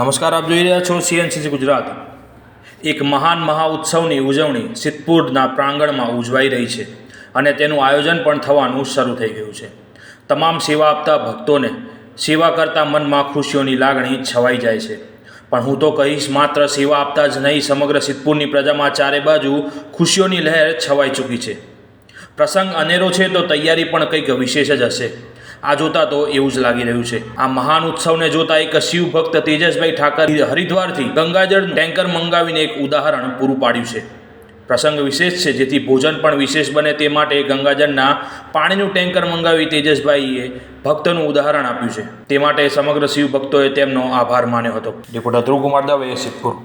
નમસ્કાર, આપ જોઈ રહ્યા છો સીએનસીસી ગુજરાત। એક મહાન મહાઉત્સવની ઉજવણી સિદ્ધપુરના પ્રાંગણમાં ઉજવાઈ રહી છે અને તેનું આયોજન પણ થવાનું શરૂ થઈ ગયું છે। તમામ સેવા આપતા ભક્તોને સેવા કરતા મનમાં ખુશીઓની લાગણી છવાઈ જાય છે। પણ હું તો કહીશ, માત્ર સેવા આપતા જ નહીં, સમગ્ર સિદ્ધપુરની પ્રજામાં ચારે બાજુ ખુશીઓની લહેર છવાઈ ચૂકી છે। પ્રસંગ અનેરો છે તો તૈયારી પણ કંઈક વિશેષ જ હશે। આ જોતા તો એવું જ લાગી રહ્યું છે। આ મહાન ઉત્સવને જોતા એક શિવ ભક્ત તેજસભાઈ ઠાકર હરિદ્વારથી ગંગાજળ ટેન્કર મંગાવીને એક ઉદાહરણ પૂરું પાડ્યું છે। પ્રસંગ વિશેષ છે, જેથી ભોજન પણ વિશેષ બને તે માટે ગંગાજળના પાણીનું ટેન્કર મંગાવી તેજસભાઈએ ભક્તનું ઉદાહરણ આપ્યું છે। તે માટે સમગ્ર શિવ ભક્તોએ તેમનો આભાર માન્યો હતો। રિપોર્ટર ધ્રુવ કુમાર દવે, સિદ્ધપુર।